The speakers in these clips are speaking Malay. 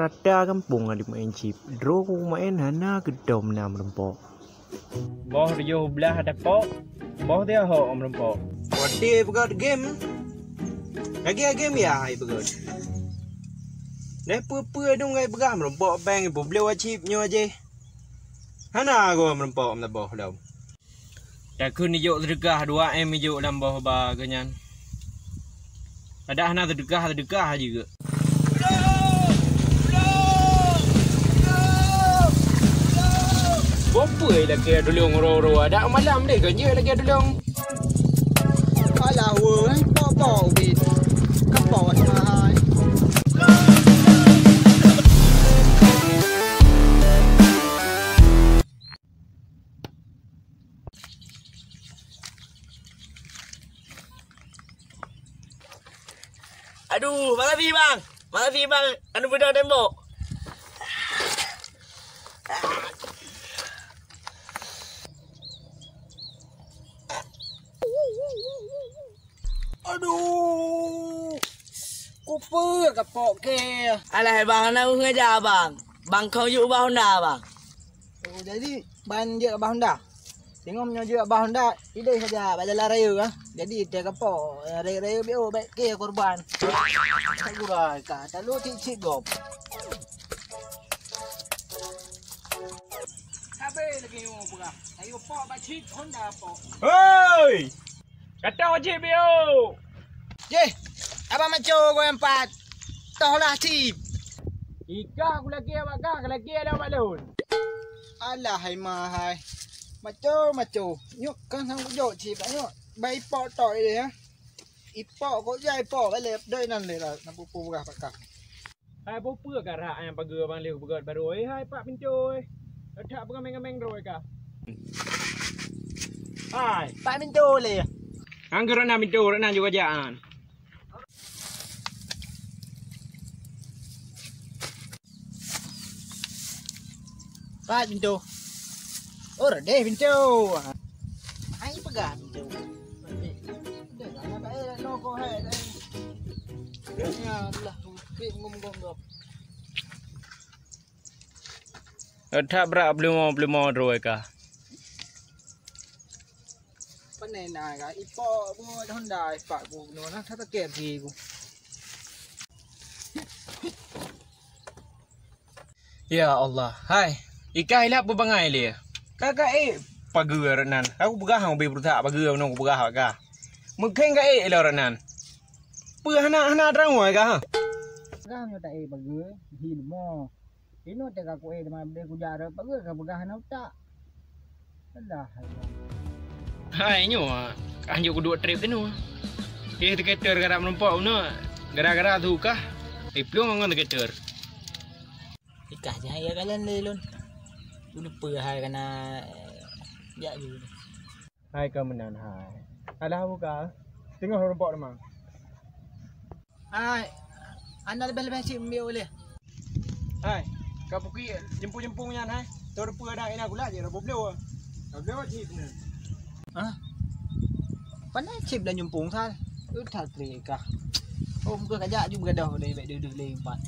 rada kampung ada main chip. Dro ku main hana gedom na merempok. Boh dia belah ada pok. Boh dia ho merempok. Wadi begat game. Lagi game ya hai begat. Dah apa dong ngai begat merempok bang ibu beli wajib nyo aje. Hana go merempok na boh dah. Dah kun ijuk sedekah 2M ijuk dalam boh ba kenyan. Ada hana sedekah juga. Apa lagi dulung ro-ro ada malam deh kerja lagi dulung. Alah weh, po wit. Kapot mahal. Aduh, makasih bang. Makasih bang. Anu bedah tembok. Aduh. Kuper kapok ke. Alah bang, nak ngajar bang. Bang kau yuk bang Honda bang. Oh, jadi ban je abah Honda. Tengok punya je abah Honda. Ide saja pada jalan raya ah. Jadi dia kapok. Raya bio baik ke korban. Tak gurai ka. Tak lu cik gop. Habis lagi mau berah. Ayo pok bacik Honda pok. Hoi! Kata wajib bio. Je, abang maco gua empat. Tohlah cip. Ika aku lagi awak kah lagi ada balon. Alah hai mahai. Maco. Nyuk kan sang bujo cip nyuk. Bai pok toy dia. Ipok kok jai pok balik doi nan le lah nak pupu berah pakak. Hai popa ka rak yang pagi bang leu begat baru hai pak pincoy. Tak pengameng-ameng roi ka. Hai, Pak Minto le. anggur na pintu na juga jaan. Pak Minto. Oh, deh Minto. Ai pegang Minto. Dah nak bae no ko hai dah. Ya Allah, pik ngom-ngom. Tak berak belum roi ka. Panai na ka ipo bunga Honda Pak ku no na ta ke gi ku. Ya Allah, hai. Ika hilap berbangai dia. Kakak pagi renan. Aku begah hang be brutak pagi nong begah ka. Mungkin ka lah renan. Pu hana drangoi ka ha. Gah nyo ta bagi hi mo. Ino te ka ku de ma de ku jar pagi ka begah na tak. Alah. Hai nyo. Anjuk ku 2 trip tu. Tiketer gara menumpuk no. Gara-gara tu kah? Plong ngon tiketer. Ikah jaya kalian le lun. Lupa hai kana ya ju. Hai ka menan hai. Alah buka. Tengok menumpuk memang. Ai. Anda lebih cip mbio boleh. Hai. Ka puki jemput-jemput nyan hai. Tor pu ada ina gula je ro bleu. Bleu cip ni. Ha? Pandai cip dah nyumpung sal. Udah trika. Oh, muka kajak juga dah dari baik duduk lempat.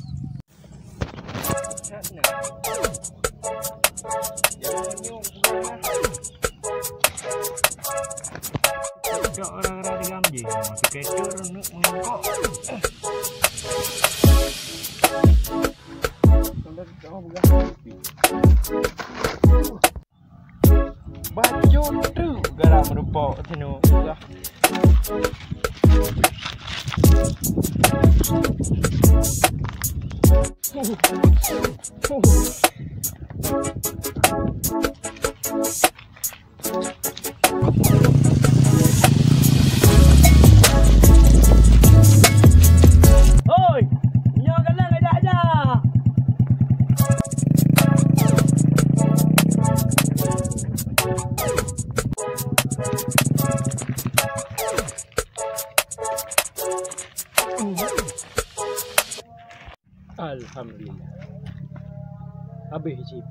Ada orang-orang di dalam je. Masih kecer nak mengkok. Baju tu garam merupak tino. Oi, nyo galang ada aja. Alhamdulillah. Habis cip.